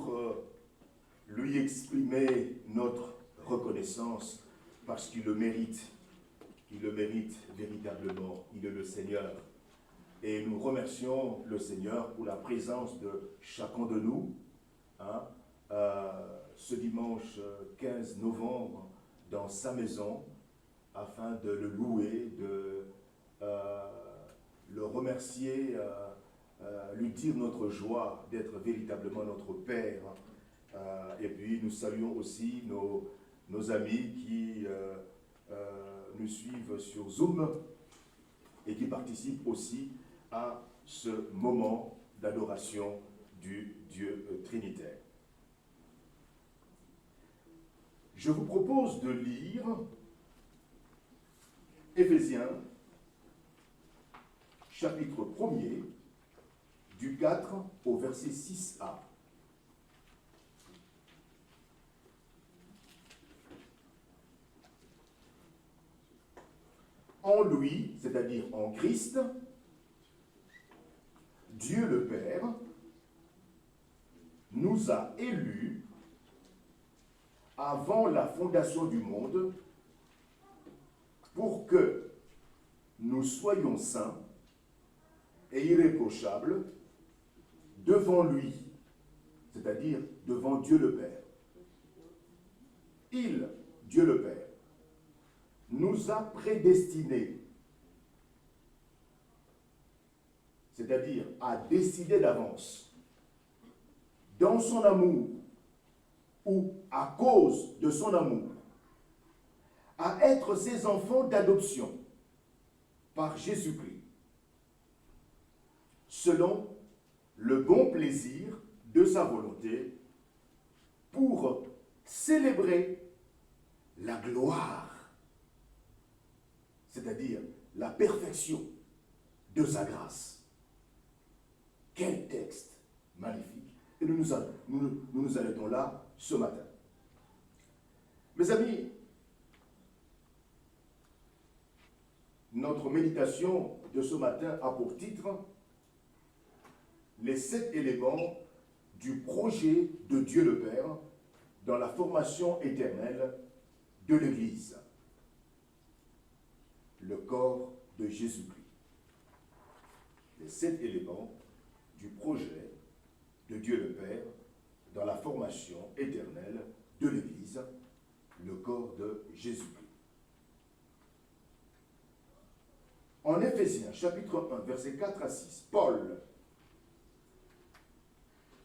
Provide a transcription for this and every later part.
pour lui exprimer notre reconnaissance parce qu'il le mérite. Il le mérite véritablement. Il est le Seigneur. Et nous remercions le Seigneur pour la présence de chacun de nous, hein, ce dimanche 15 novembre dans sa maison, afin de le louer, de le remercier, lui dire notre joie d'être véritablement notre Père. Et puis nous saluons aussi nos amis qui nous suivent sur Zoom et qui participent aussi à ce moment d'adoration du Dieu Trinitaire. Je vous propose de lire Éphésiens, chapitre 1er, du 4 au verset 6a. En lui, c'est-à-dire en Christ, Dieu le Père nous a élus avant la fondation du monde pour que nous soyons saints et irréprochables devant lui, c'est-à-dire devant Dieu le Père. Il, Dieu le Père, nous a prédestinés, c'est-à-dire a décidé d'avance, dans son amour ou à cause de son amour, à être ses enfants d'adoption par Jésus-Christ, selon le bon plaisir de sa volonté, pour célébrer la gloire, c'est-à-dire la perfection de sa grâce. Quel texte magnifique! Et nous nous arrêtons là ce matin. Mes amis, notre méditation de ce matin a pour titre les 7 éléments du projet de Dieu le Père dans la formation éternelle de l'Église, le corps de Jésus-Christ. Les 7 éléments du projet de Dieu le Père dans la formation éternelle de l'Église, le corps de Jésus-Christ. En Éphésiens, chapitre 1, versets 4 à 6, Paul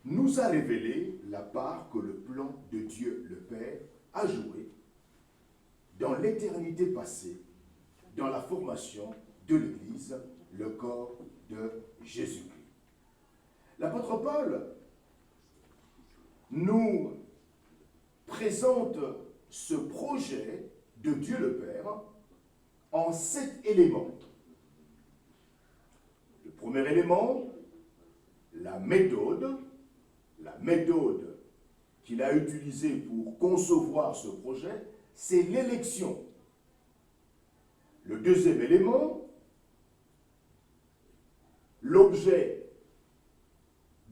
nous a révélé la part que le plan de Dieu le Père a joué dans l'éternité passée, dans la formation de l'Église, le corps de Jésus-Christ. L'apôtre Paul nous présente ce projet de Dieu le Père en 7 éléments. Le premier élément, la méthode qu'il a utilisée pour concevoir ce projet, c'est l'élection. Le deuxième élément, l'objet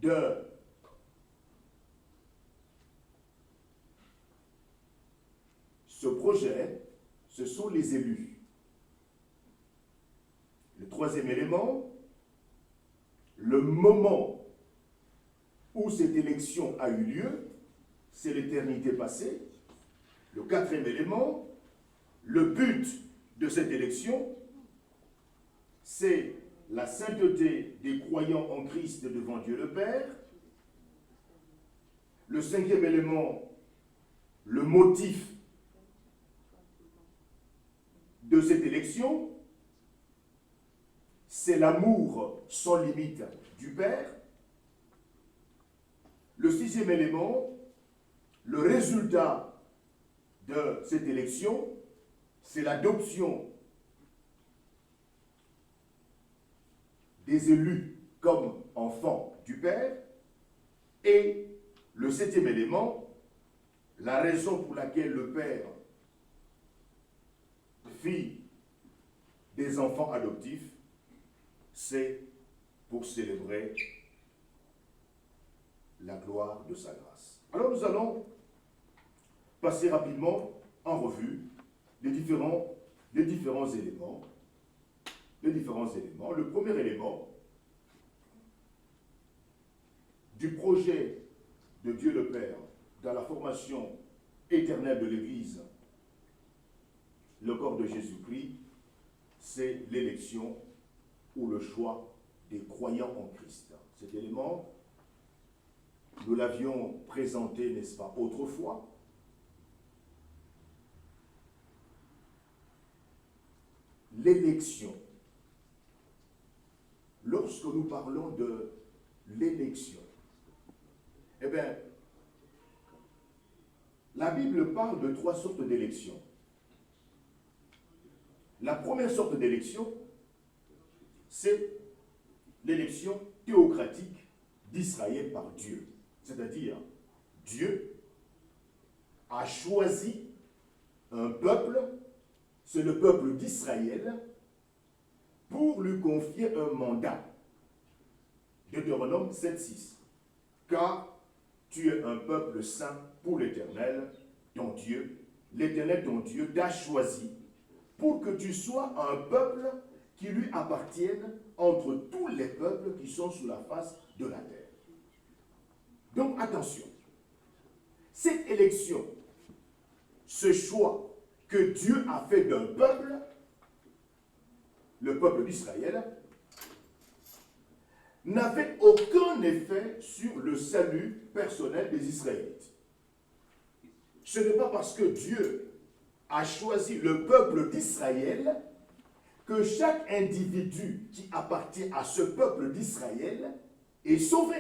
de ce projet, ce sont les élus. Le troisième élément, le moment où cette élection a eu lieu, c'est l'éternité passée. Le quatrième élément, le but de cette élection, c'est la sainteté des croyants en Christ devant Dieu le Père. Le cinquième élément, le motif de cette élection, c'est l'amour sans limite du Père. Le sixième élément, le résultat de cette élection, c'est l'adoption des élus comme enfants du Père. Et le septième élément, la raison pour laquelle le Père fit des enfants adoptifs, c'est pour célébrer la gloire de sa grâce. Alors nous allons passer rapidement en revue les différents éléments. Le premier élément du projet de Dieu le Père dans la formation éternelle de l'Église, le corps de Jésus-Christ, c'est l'élection ou le choix des croyants en Christ. Cet élément, nous l'avions présenté, n'est-ce pas, autrefois. L'élection. Lorsque nous parlons de l'élection, eh bien, la Bible parle de 3 sortes d'élections. La première sorte d'élection, c'est l'élection théocratique d'Israël par Dieu. C'est-à-dire, Dieu a choisi un peuple, c'est le peuple d'Israël, pour lui confier un mandat. Deutéronome 7,6. Car tu es un peuple saint pour l'Éternel, ton Dieu. L'Éternel, ton Dieu, t'a choisi pour que tu sois un peuple qui lui appartienne entre tous les peuples qui sont sur la face de la terre. Donc attention, cette élection, ce choix que Dieu a fait d'un peuple, le peuple d'Israël, n'avait aucun effet sur le salut personnel des Israélites. Ce n'est pas parce que Dieu a choisi le peuple d'Israël que chaque individu qui appartient à ce peuple d'Israël est sauvé,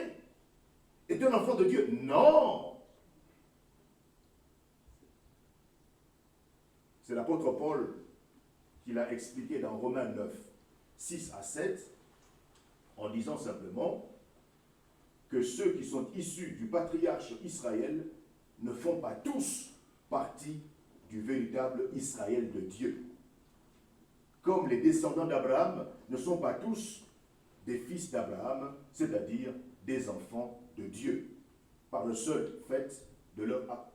est un enfant de Dieu. Non! C'est l'apôtre Paul qui l'a expliqué dans Romains 9, 6 à 7, en disant simplement que ceux qui sont issus du patriarche Israël ne font pas tous partie du véritable Israël de Dieu. Comme les descendants d'Abraham ne sont pas tous des fils d'Abraham, c'est-à-dire des enfants de Dieu, par le seul fait de leur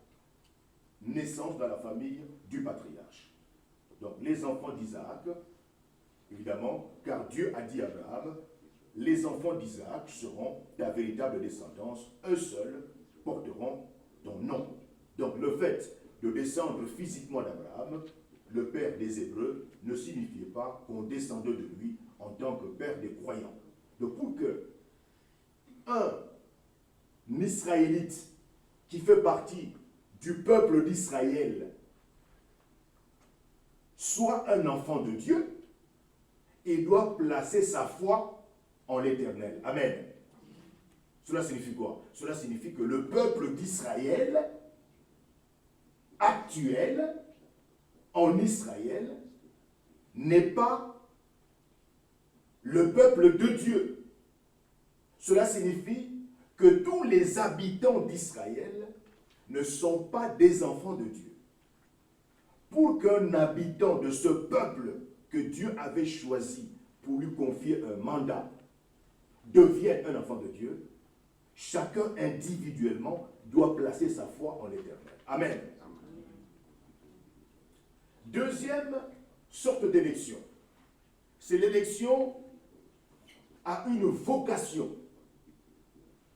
naissance dans la famille du patriarche. Donc les enfants d'Isaac, évidemment, car Dieu a dit à Abraham, les enfants d'Isaac seront ta véritable descendance, eux seuls porteront ton nom. Donc le fait de descendre physiquement d'Abraham, le père des Hébreux, ne signifiait pas qu'on descendait de lui en tant que père des croyants. Donc pour que un Israélite qui fait partie du peuple d'Israël soit un enfant de Dieu, il doit placer sa foi en l'Éternel. Amen. Cela signifie quoi? Cela signifie que le peuple d'Israël actuel en Israël n'est pas le peuple de Dieu. Cela signifie que tous les habitants d'Israël ne sont pas des enfants de Dieu. Pour qu'un habitant de ce peuple que Dieu avait choisi pour lui confier un mandat devienne un enfant de Dieu, chacun individuellement doit placer sa foi en l'Éternel. Amen. Deuxième sorte d'élection, c'est l'élection à une vocation.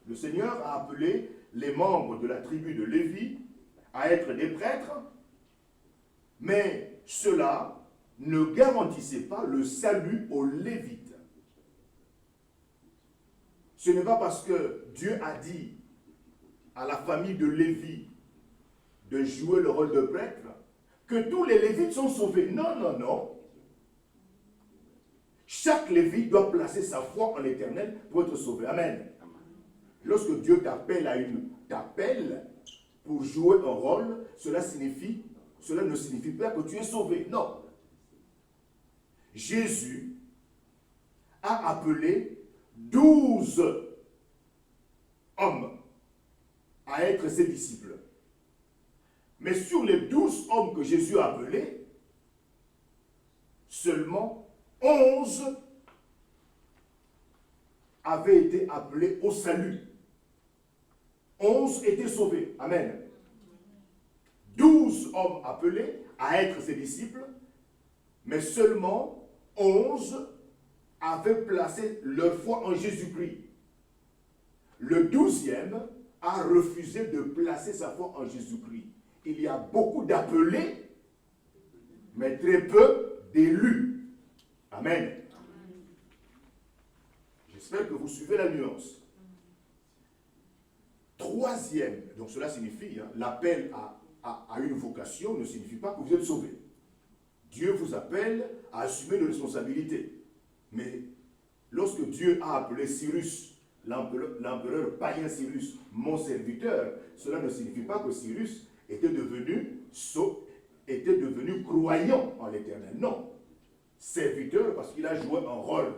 Le Seigneur a appelé les membres de la tribu de Lévi à être des prêtres, mais cela ne garantissait pas le salut aux Lévites. Ce n'est pas parce que Dieu a dit à la famille de Lévi de jouer le rôle de prêtre que tous les Lévites sont sauvés. Non, non, non. Chaque Lévite doit placer sa foi en l'Éternel pour être sauvé. Amen. Lorsque Dieu t'appelle pour jouer un rôle, cela ne signifie pas que tu es sauvé. Non. Jésus a appelé 12 hommes à être ses disciples. Mais sur les 12 hommes que Jésus a appelés, seulement 11 avaient été appelés au salut. 11 étaient sauvés. Amen. 12 hommes appelés à être ses disciples, mais seulement 11 avaient placé leur foi en Jésus-Christ. Le 12e a refusé de placer sa foi en Jésus-Christ. Il y a beaucoup d'appelés, mais très peu d'élus. Amen. J'espère que vous suivez la nuance. Troisième, donc cela signifie, l'appel à une vocation ne signifie pas que vous êtes sauvé. Dieu vous appelle à assumer une responsabilité. Mais lorsque Dieu a appelé Cyrus, l'empereur païen Cyrus, mon serviteur, cela ne signifie pas que Cyrus était devenu croyant en l'Éternel. Non. Serviteur parce qu'il a joué un rôle.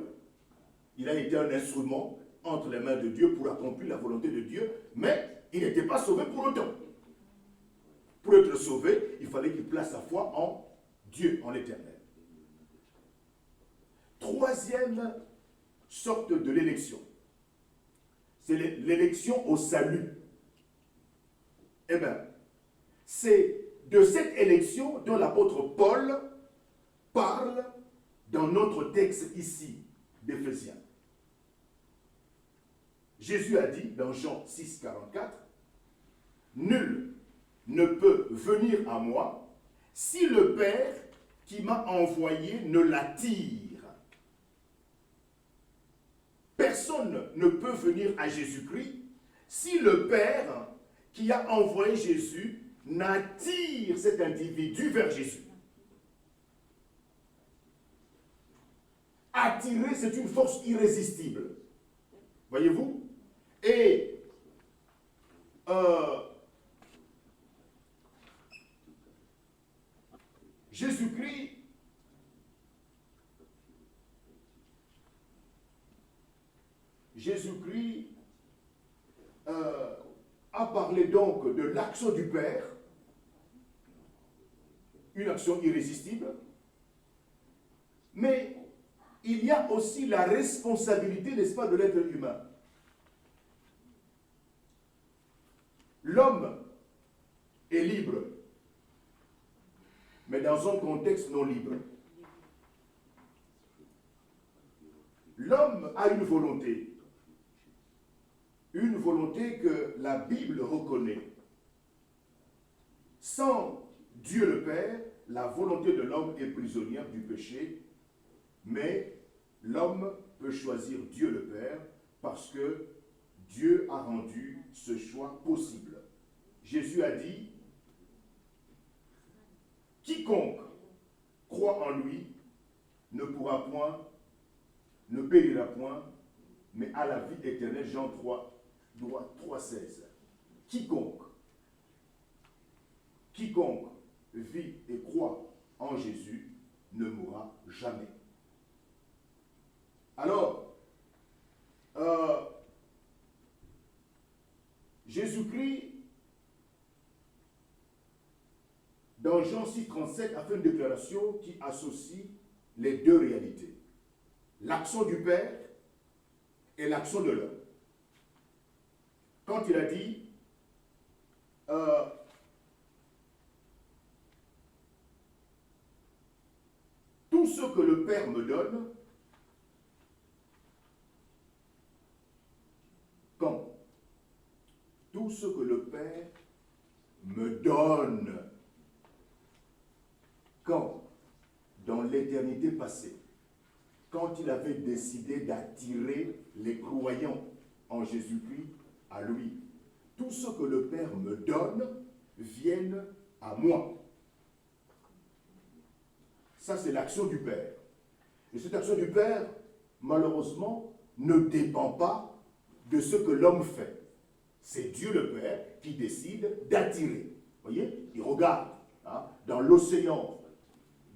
Il a été un instrument entre les mains de Dieu pour accomplir la volonté de Dieu, mais il n'était pas sauvé pour autant. Pour être sauvé, il fallait qu'il place sa foi en Dieu, en l'Éternel. Troisième sorte de l'élection, c'est l'élection au salut. Eh bien, c'est de cette élection dont l'apôtre Paul parle dans notre texte ici, d'Éphésiens. Jésus a dit dans Jean 6, 44, « Nul ne peut venir à moi si le Père qui m'a envoyé ne l'attire. » Personne ne peut venir à Jésus-Christ si le Père qui a envoyé Jésus n'attire cet individu vers Jésus. Attirer, c'est une force irrésistible. Voyez-vous? Et Jésus-Christ a parlé donc de l'action du Père, une action irrésistible, mais il y a aussi la responsabilité, n'est-ce pas, de l'être humain. L'homme est libre, mais dans un contexte non libre. L'homme a une volonté que la Bible reconnaît. Sans Dieu le Père, la volonté de l'homme est prisonnière du péché, mais l'homme peut choisir Dieu le Père parce que Dieu a rendu ce choix possible. Jésus a dit, « Quiconque croit en lui ne pourra point, ne périra point, mais à la vie éternelle. » Jean 3,16. Quiconque vit et croit en Jésus ne mourra jamais. Alors, Jésus-Christ, dans Jean 6, 37, a fait une déclaration qui associe les deux réalités. L'action du Père et l'action de l'homme. Quand il a dit, tout ce que le Père me donne, quand tout ce que le Père me donne, quand dans l'éternité passée, quand il avait décidé d'attirer les croyants en Jésus-Christ à lui, tout ce que le Père me donne vienne à moi. Ça, c'est l'action du Père. Et cette action du Père, malheureusement, ne dépend pas de ce que l'homme fait. C'est Dieu le Père qui décide d'attirer. Vous voyez, il regarde dans l'océan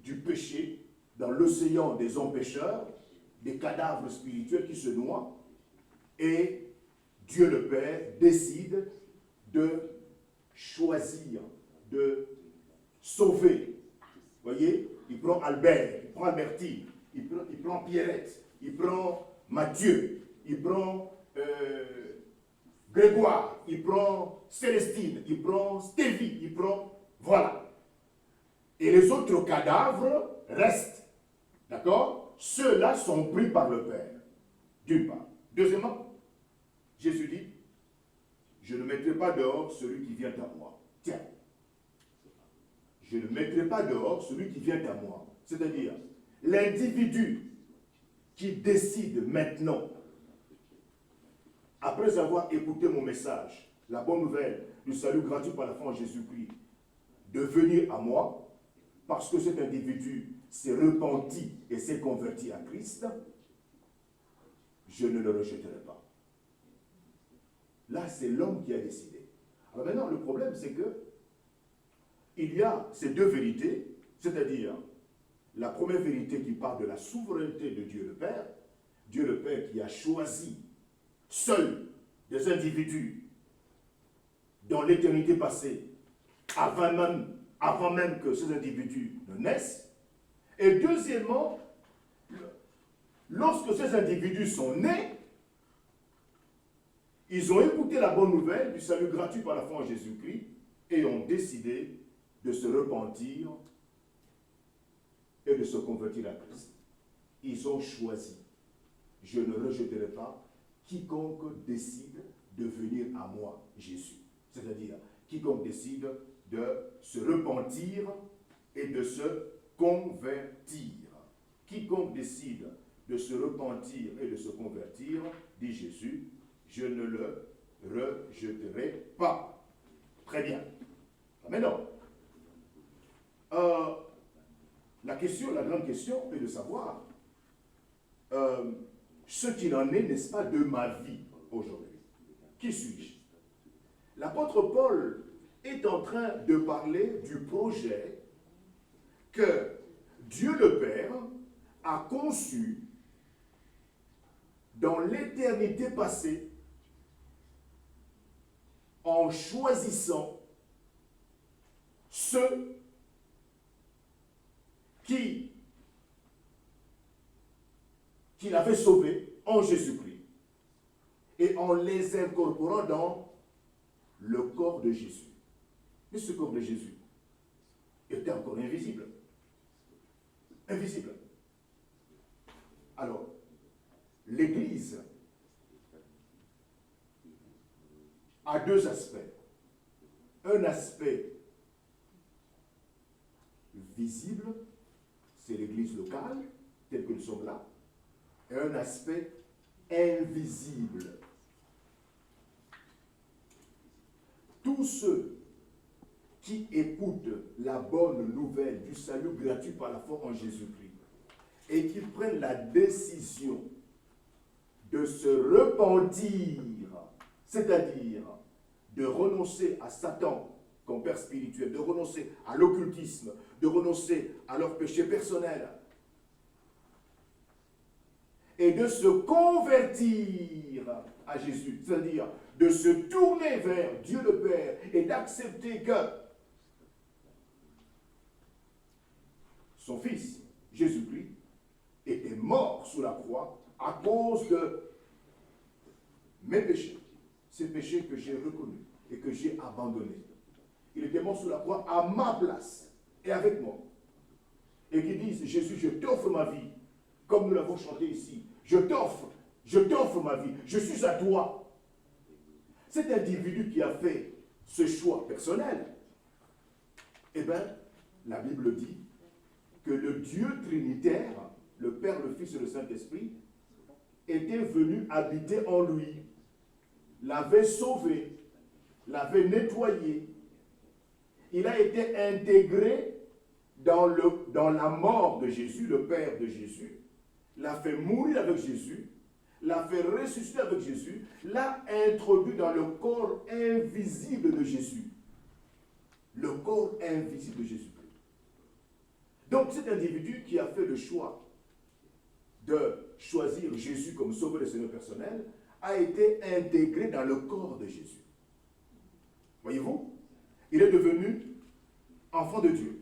du péché, dans l'océan des hommes pécheurs, des cadavres spirituels qui se noient, et Dieu le Père décide de choisir, de sauver. Vous voyez, il prend Albert, il prend Albertine, il prend Pierrette, il prend Mathieu, il prend Grégoire, il prend Célestine, il prend Stéphie, il prend... Voilà. Et les autres cadavres restent. D'accord? Ceux-là sont pris par le Père. D'une part. Deuxièmement, Jésus dit, je ne mettrai pas dehors celui qui vient à moi. Tiens. Je ne mettrai pas dehors celui qui vient à moi. C'est-à-dire, l'individu qui décide maintenant, après avoir écouté mon message, la bonne nouvelle du salut gratuit par la foi en Jésus-Christ, de venir à moi, parce que cet individu s'est repenti et s'est converti à Christ, je ne le rejetterai pas. Là, c'est l'homme qui a décidé. Alors maintenant, le problème, c'est que il y a ces deux vérités, c'est-à-dire la première vérité qui parle de la souveraineté de Dieu le Père qui a choisi seul des individus dans l'éternité passée, avant même que ces individus ne naissent. Et deuxièmement, lorsque ces individus sont nés, ils ont écouté la bonne nouvelle du salut gratuit par la foi en Jésus-Christ et ont décidé de se repentir et de se convertir à Christ. Ils ont choisi. Je ne rejetterai pas quiconque décide de venir à moi, Jésus. C'est-à-dire, quiconque décide de se repentir et de se convertir. Quiconque décide de se repentir et de se convertir, dit Jésus, je ne le rejetterai pas. Très bien. Maintenant, la grande question est de savoir ce qu'il en est, n'est-ce pas, de ma vie aujourd'hui. Qui suis-je? L'apôtre Paul est en train de parler du projet que Dieu le Père a conçu dans l'éternité passée en choisissant ceux qu'il avait sauvés en Jésus-Christ et en les incorporant dans le corps de Jésus. Mais ce corps de Jésus était encore invisible. Invisible. Alors, l'Église a deux aspects. Un aspect visible, c'est l'Église locale, telle que nous sommes là, et un aspect invisible. Tous ceux qui écoutent la bonne nouvelle du salut gratuit par la foi en Jésus-Christ et qui prennent la décision de se repentir, c'est-à-dire de renoncer à Satan comme père spirituel, de renoncer à l'occultisme, de renoncer à leur péché personnel et de se convertir à Jésus, c'est-à-dire de se tourner vers Dieu le Père et d'accepter que son Fils, Jésus-Christ, était mort sous la croix à cause de mes péchés, ces péchés que j'ai reconnus et que j'ai abandonnés. Il était mort sous la croix à ma place et avec moi. Et qui disent, Jésus, je t'offre ma vie, comme nous l'avons chanté ici. Je t'offre ma vie, je suis à toi. Cet individu qui a fait ce choix personnel, eh bien, la Bible dit que le Dieu trinitaire, le Père, le Fils et le Saint-Esprit, était venu habiter en lui, l'avait sauvé, l'avait nettoyé. Il a été intégré dans la mort de Jésus, le Père de Jésus, l'a fait mourir avec Jésus, l'a fait ressusciter avec Jésus, l'a introduit dans le corps invisible de Jésus. Le corps invisible de Jésus-Christ. Donc cet individu qui a fait le choix de choisir Jésus comme sauveur et Seigneur personnel a été intégré dans le corps de Jésus. Voyez-vous? Il est devenu enfant de Dieu,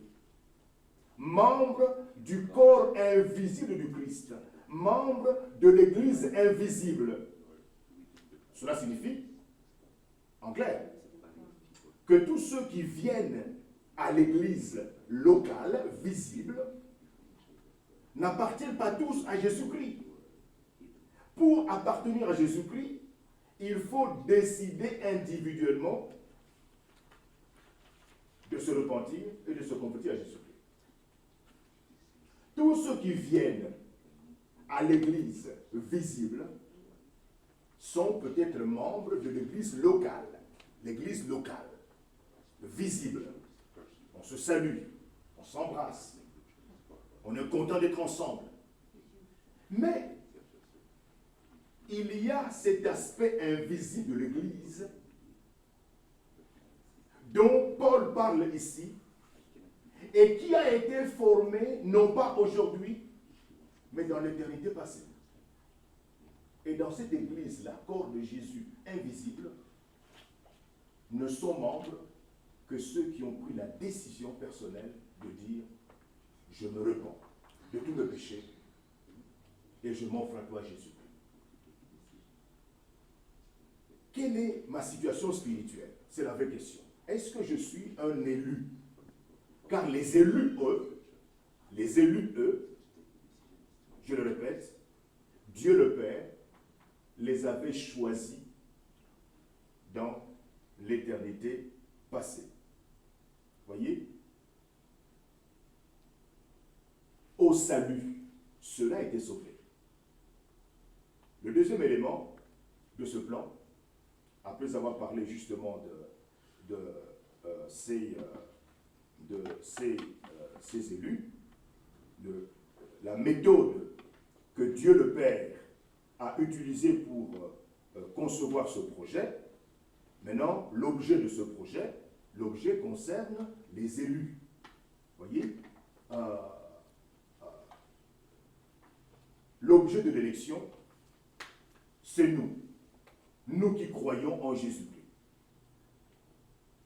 membre du corps invisible du Christ, membre de l'Église invisible. Cela signifie En clair, que tous ceux qui viennent à l'église locale, visible, n'appartiennent pas tous à Jésus-Christ. Pour appartenir à Jésus-Christ, il faut décider individuellement de se repentir et de se convertir à Jésus-Christ. Tous ceux qui viennent à l'église visible sont peut-être membres de l'église locale, visible. On se salue, on s'embrasse, on est content d'être ensemble. Mais il y a cet aspect invisible de l'église dont Paul parle ici et qui a été formé non pas aujourd'hui, mais dans l'éternité passée. Et dans cette église-là, corps de Jésus invisible, ne sont membres que ceux qui ont pris la décision personnelle de dire « Je me repens de tous mes péchés et je m'offre à toi, Jésus. » Quelle est ma situation spirituelle? C'est la vraie question. Est-ce que je suis un élu? Car les élus, eux, je le répète, Dieu le Père les avait choisis dans l'éternité passée. Voyez? Au salut, cela a été sauvé. Le deuxième élément de ce plan, après avoir parlé justement de ces élus, de la méthode que Dieu le Père a utilisée pour concevoir ce projet. Maintenant, l'objet de ce projet, l'objet concerne les élus. Voyez, l'objet de l'élection, c'est nous qui croyons en Jésus-Christ,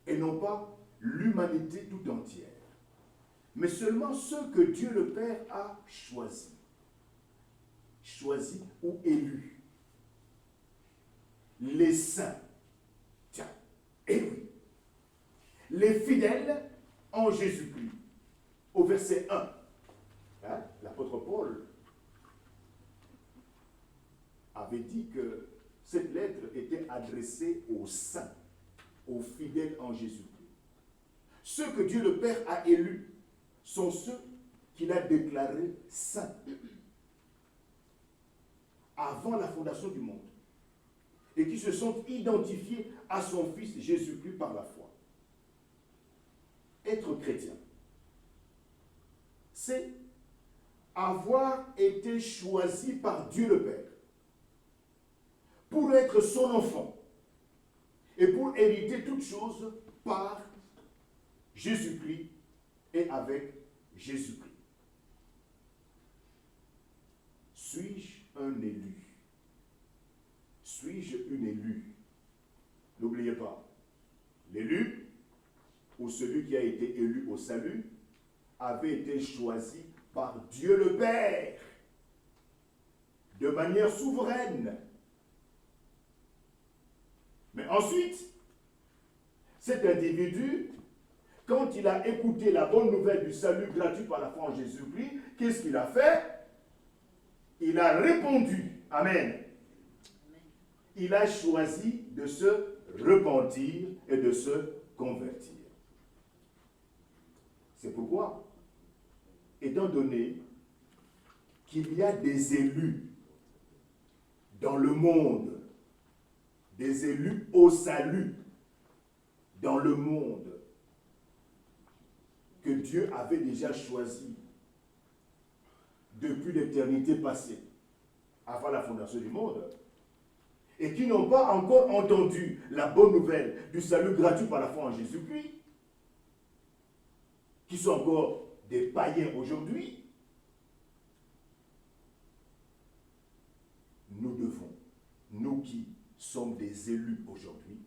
et non pas l'humanité tout entière, mais seulement ceux que Dieu le Père a choisis ou élus. Les saints, tiens, et oui, les fidèles en Jésus-Christ. Au verset 1, hein, l'apôtre Paul avait dit que cette lettre était adressée aux saints, aux fidèles en Jésus-Christ. Ceux que Dieu le Père a élus sont ceux qu'il a déclarés saints avant la fondation du monde et qui se sont identifiés à son Fils Jésus-Christ par la foi. Être chrétien, c'est avoir été choisi par Dieu le Père pour être son enfant et pour hériter toutes choses par Jésus-Christ et avec Jésus-Christ. Suis-je un élu? Suis-je une élue? N'oubliez pas, l'élu ou celui qui a été élu au salut avait été choisi par Dieu le Père de manière souveraine. Mais ensuite, cet individu, quand il a écouté la bonne nouvelle du salut gratuit par la foi en Jésus-Christ, qu'est-ce qu'il a fait? Il a répondu. Amen. Il a choisi de se repentir et de se convertir. C'est pourquoi, étant donné qu'il y a des élus dans le monde, des élus au salut dans le monde, que Dieu avait déjà choisi depuis l'éternité passée, avant la fondation du monde, et qui n'ont pas encore entendu la bonne nouvelle du salut gratuit par la foi en Jésus-Christ, qui sont encore des païens aujourd'hui, nous devons, nous qui sommes des élus aujourd'hui,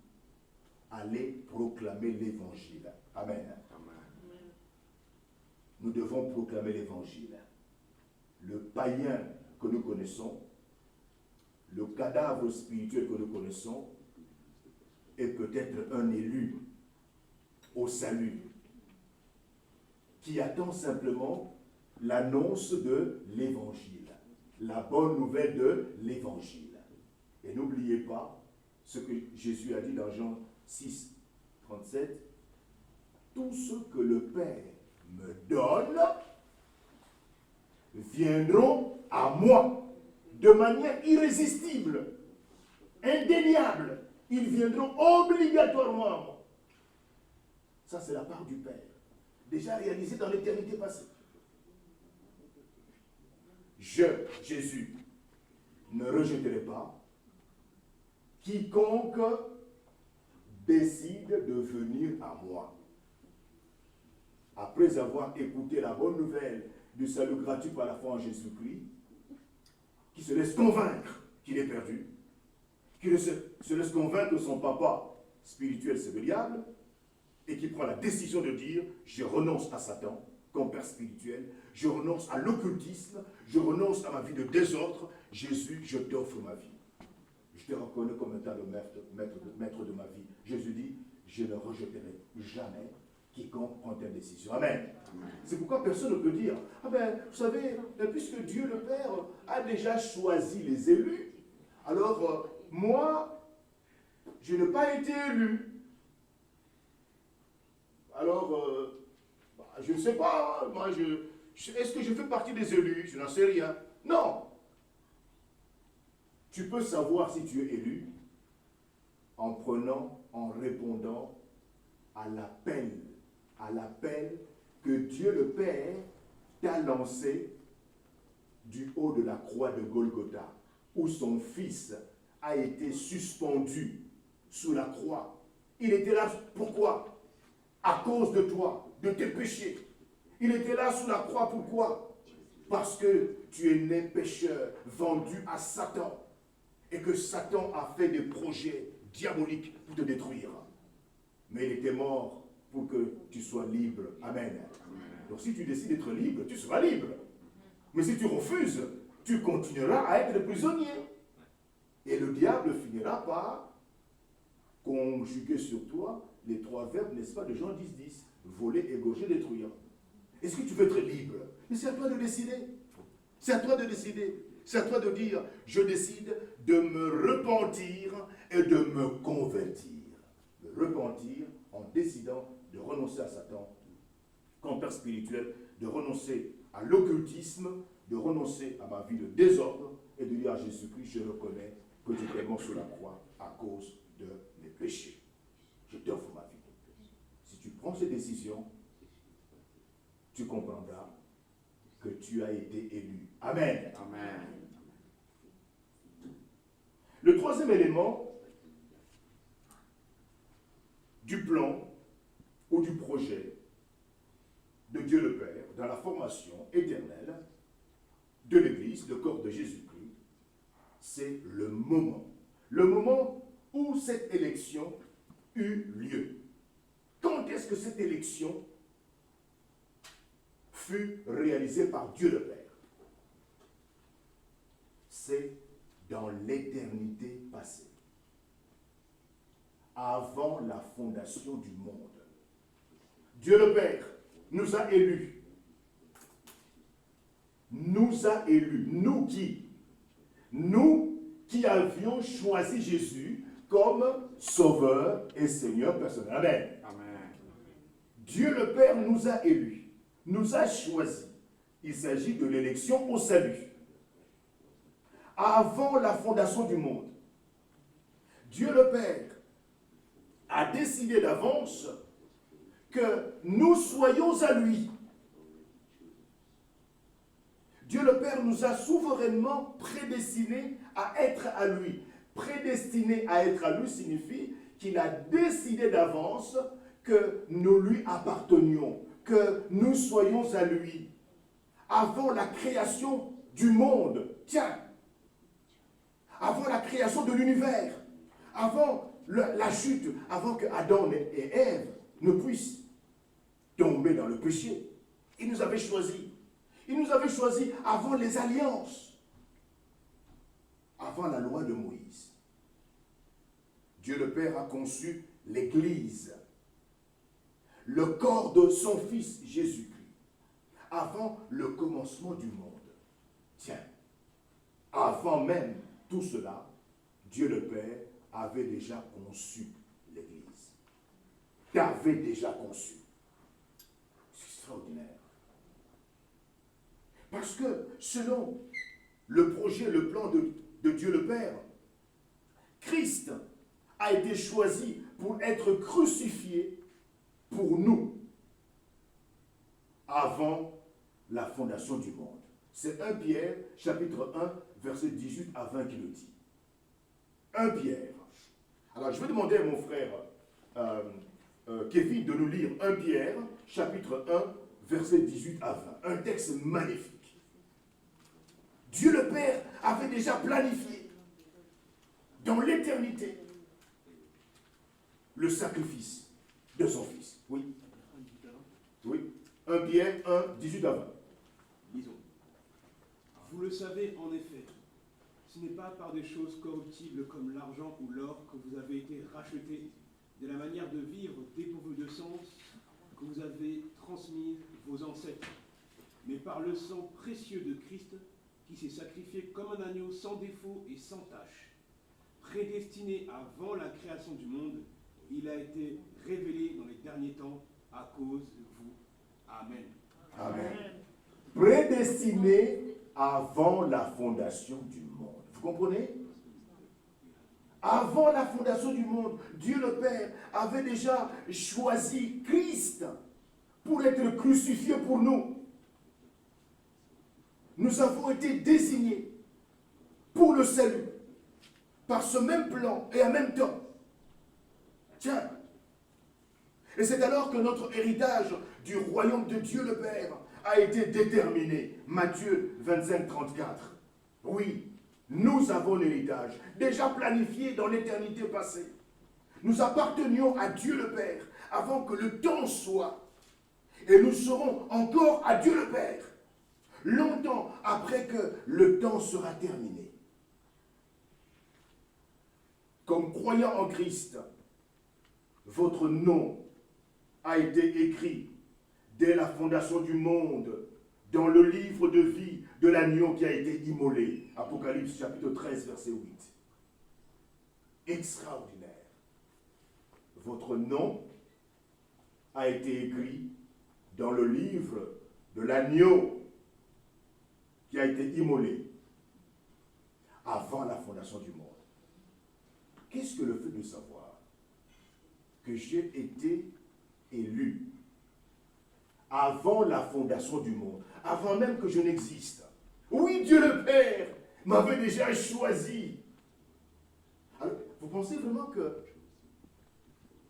aller proclamer l'évangile. Amen. Amen. Nous devons proclamer l'évangile. Le païen que nous connaissons, le cadavre spirituel que nous connaissons, est peut-être un élu au salut, qui attend simplement l'annonce de l'Évangile, la bonne nouvelle de l'Évangile. Et n'oubliez pas ce que Jésus a dit dans Jean 6, 37, « Tout ce que le Père me donne viendront à moi de manière irrésistible, indéniable. Ils viendront obligatoirement à moi. » Ça, c'est la part du Père, déjà réalisée dans l'éternité passée. Je, Jésus, ne rejetterai pas quiconque décide de venir à moi. Après avoir écouté la bonne nouvelle du salut gratuit par la foi en Jésus-Christ, qui se laisse convaincre qu'il est perdu, qui se laisse convaincre que son papa spirituel c'est le diable, et qui prend la décision de dire « Je renonce à Satan comme père spirituel, je renonce à l'occultisme, je renonce à ma vie de désordre, Jésus, je t'offre ma vie. Je te reconnais comme étant le maître de ma vie. » Jésus dit « Je ne rejetterai jamais quiconque prend telle décision. » Amen. C'est pourquoi personne ne peut dire « Ah ben, vous savez, puisque Dieu le Père a déjà choisi les élus, alors moi, je n'ai pas été élu. Alors, je ne sais pas, moi, est-ce que je fais partie des élus? Je n'en sais rien. » Non. Tu peux savoir si tu es élu en répondant à l'appel que Dieu le Père t'a lancé du haut de la croix de Golgotha, où son Fils a été suspendu sous la croix. Il était là, pourquoi? À cause de toi, de tes péchés. Il était là sous la croix, pourquoi? Parce que tu es né pécheur, vendu à Satan, et que Satan a fait des projets diaboliques pour te détruire. Mais il était mort pour que tu sois libre. Amen. Donc si tu décides d'être libre, tu seras libre. Mais si tu refuses, tu continueras à être prisonnier. Et le diable finira par conjuguer sur toi les 3 verbes, n'est-ce pas, de Jean 10, voler, égorger, détruire. Est-ce que tu veux être libre? Mais c'est à toi de décider. C'est à toi de décider. C'est à toi de dire, je décide de me repentir et de me convertir. Me repentir en décidant de renoncer à Satan comme père spirituel, de renoncer à l'occultisme, de renoncer à ma vie de désordre et de dire à Jésus-Christ, je reconnais que tu es mort sur la croix à cause de mes péchés. Je t'offre ma vie. Si tu prends ces décisions, tu comprendras que tu as été élu. Amen. Amen. Le troisième élément du plan ou du projet de Dieu le Père dans la formation éternelle de l'Église, le corps de Jésus-Christ, c'est le moment où cette élection eut lieu. Quand est-ce que cette élection fut réalisée par Dieu le Père? C'est dans l'éternité passée, avant la fondation du monde. Dieu le Père nous a élus. Nous a élus. Nous qui? Nous qui avions choisi Jésus comme Sauveur et Seigneur personnel. Amen. Amen. Dieu le Père nous a élus, nous a choisis. Il s'agit de l'élection au salut. Avant la fondation du monde, Dieu le Père a décidé d'avance que nous soyons à lui. Dieu le Père nous a souverainement prédestinés à être à lui. Prédestiné à être à lui signifie qu'il a décidé d'avance que nous lui appartenions, que nous soyons à lui. Avant la création du monde, tiens, avant la création de l'univers, avant la chute, avant que Adam et Ève ne puissent tomber dans le péché, il nous avait choisis. Il nous avait choisis avant les alliances, avant la loi de Moïse. Dieu le Père a conçu l'Église, le corps de son Fils Jésus-Christ, avant le commencement du monde. Tiens, avant même tout cela, Dieu le Père avait déjà conçu l'Église. T'avais déjà conçu. C'est extraordinaire. Parce que selon le projet, le plan de Dieu le Père, Christ a été choisi pour être crucifié pour nous avant la fondation du monde. C'est 1 Pierre, chapitre 1, verset 18 à 20 qui le dit. 1 Pierre. Alors je vais demander à mon frère Kevin de nous lire 1 Pierre, chapitre 1, verset 18 à 20. Un texte magnifique. Dieu le Père avait déjà planifié dans l'éternité le sacrifice de son Fils. Oui. Oui. 1 Pierre 1, 18 à 20. Lisons. Vous le savez en effet, ce n'est pas par des choses corruptibles comme l'argent ou l'or que vous avez été rachetés de la manière de vivre dépourvue de sens que vous avez transmise vos ancêtres, mais par le sang précieux de Christ qui s'est sacrifié comme un agneau sans défaut et sans tache. Prédestiné avant la création du monde, il a été révélé dans les derniers temps à cause de vous. Amen. Amen. Prédestiné avant la fondation du monde. Vous comprenez? Avant la fondation du monde, Dieu le Père avait déjà choisi Christ pour être crucifié pour nous. Nous avons été désignés pour le salut par ce même plan et en même temps. Tiens, et c'est alors que notre héritage du royaume de Dieu le Père a été déterminé. Matthieu 25, 34. Oui, nous avons l'héritage déjà planifié dans l'éternité passée. Nous appartenions à Dieu le Père avant que le temps soit. Et nous serons encore à Dieu le Père longtemps après que le temps sera terminé. Comme croyant en Christ, votre nom a été écrit dès la fondation du monde dans le livre de vie de l'agneau qui a été immolé. Apocalypse chapitre 13, verset 8. Extraordinaire. Votre nom a été écrit dans le livre de l'agneau qui a été immolé avant la fondation du monde. Qu'est-ce que le fait de savoir que j'ai été élu avant la fondation du monde, avant même que je n'existe? Oui, Dieu le Père m'avait déjà choisi. Alors, vous pensez vraiment que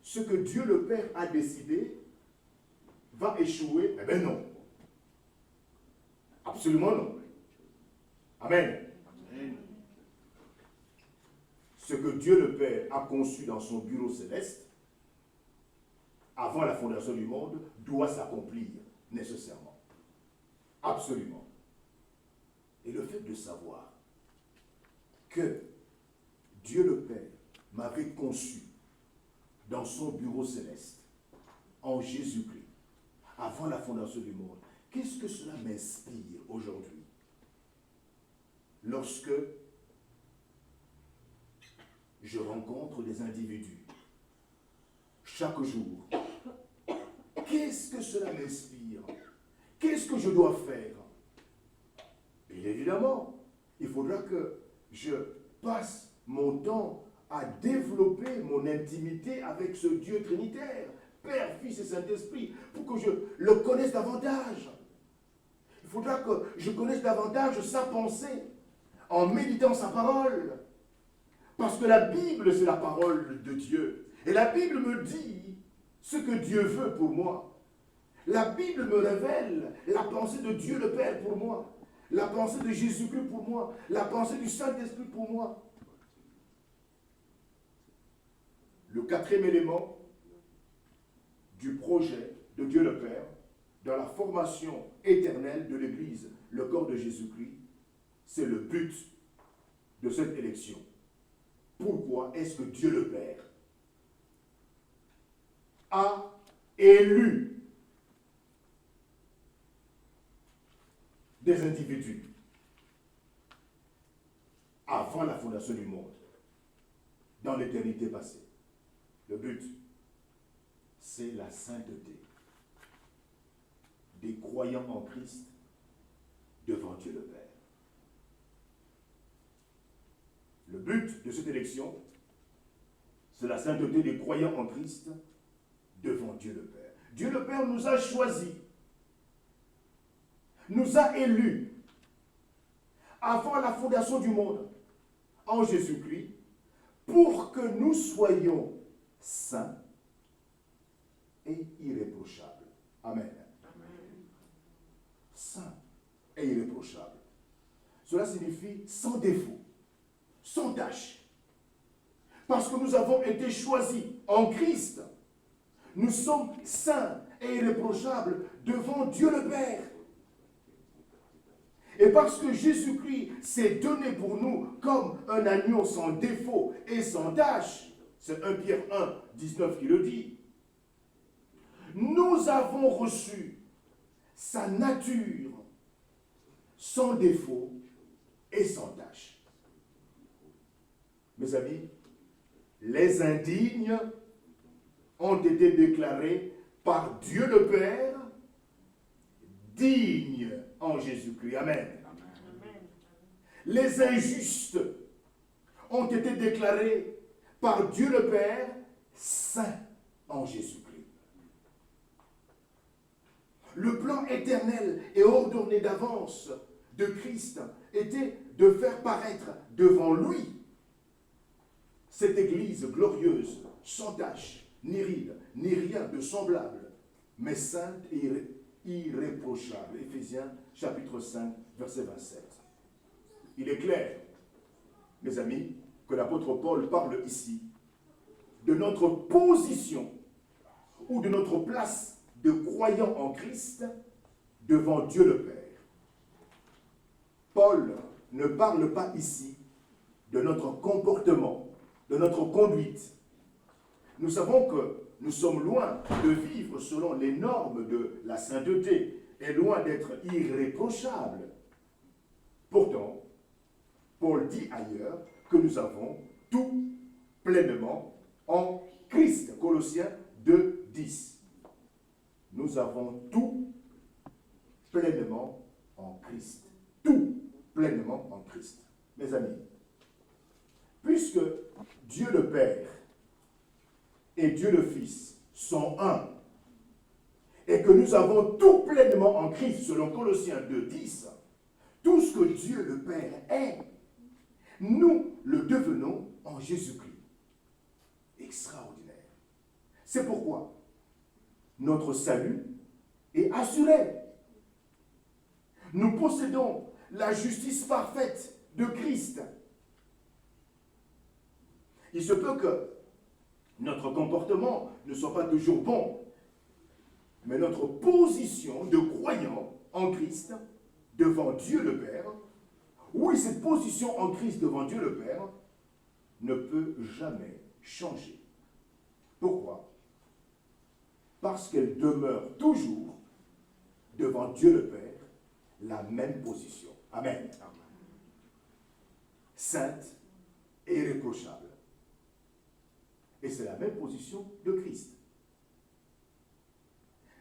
ce que Dieu le Père a décidé va échouer? Eh bien non. Absolument non. Amen. Amen. Ce que Dieu le Père a conçu dans son bureau céleste, avant la fondation du monde, doit s'accomplir nécessairement. Absolument. Et le fait de savoir que Dieu le Père m'avait conçu dans son bureau céleste, en Jésus-Christ, avant la fondation du monde, qu'est-ce que cela m'inspire aujourd'hui? Lorsque je rencontre des individus, chaque jour, qu'est-ce que cela m'inspire? Qu'est-ce que je dois faire? Bien évidemment, il faudra que je passe mon temps à développer mon intimité avec ce Dieu trinitaire, Père, Fils et Saint-Esprit, pour que je le connaisse davantage. Il faudra que je connaisse davantage sa pensée, en méditant sa parole. Parce que la Bible, c'est la parole de Dieu. Et la Bible me dit ce que Dieu veut pour moi. La Bible me révèle la pensée de Dieu le Père pour moi. La pensée de Jésus-Christ pour moi. La pensée du Saint-Esprit pour moi. Le quatrième élément du projet de Dieu le Père, dans la formation éternelle de l'Église, le corps de Jésus-Christ, c'est le but de cette élection. pourquoi est-ce que Dieu le Père a élu des individus avant la fondation du monde, dans l'éternité passée. Le but, c'est la sainteté des croyants en Christ devant Dieu le Père. Le but de cette élection, c'est la sainteté des croyants en Christ devant Dieu le Père. Dieu le Père nous a choisis, nous a élus avant la fondation du monde en Jésus-Christ pour que nous soyons saints et irréprochables. Amen. Saints et irréprochables. Cela signifie sans défaut, sans tâche. Parce que nous avons été choisis en Christ. Nous sommes saints et irréprochables devant Dieu le Père. Et parce que Jésus-Christ s'est donné pour nous comme un agneau sans défaut et sans tâche, c'est 1 Pierre 1, 19 qui le dit, nous avons reçu sa nature sans défaut et sans tâche. Mes amis, les indignes ont été déclarés par Dieu le Père dignes en Jésus-Christ. Amen. Amen. Les injustes ont été déclarés par Dieu le Père saints en Jésus-Christ. Le plan éternel et ordonné d'avance de Christ était de faire paraître devant lui cette Église glorieuse, sans tache, ni ride, ni rien de semblable, mais sainte et irréprochable. Éphésiens chapitre 5, verset 27. Il est clair, mes amis, que l'apôtre Paul parle ici de notre position ou de notre place de croyant en Christ devant Dieu le Père. Paul ne parle pas ici de notre comportement, de notre conduite. Nous savons que nous sommes loin de vivre selon les normes de la sainteté et loin d'être irréprochables. Pourtant, Paul dit ailleurs que nous avons tout pleinement en Christ. Colossiens 2, 10. Nous avons tout pleinement en Christ. Tout pleinement en Christ. Mes amis, puisque Dieu le Père et Dieu le Fils sont un, et que nous avons tout pleinement en Christ, selon Colossiens 2, 10, tout ce que Dieu le Père est, nous le devenons en Jésus-Christ. Extraordinaire. C'est pourquoi notre salut est assuré. Nous possédons la justice parfaite de Christ. Il se peut que notre comportement ne soit pas toujours bon, mais notre position de croyant en Christ devant Dieu le Père, oui, cette position en Christ devant Dieu le Père ne peut jamais changer. Pourquoi? Parce qu'elle demeure toujours devant Dieu le Père la même position. Amen. Sainte et irréprochable. Et c'est la même position de Christ.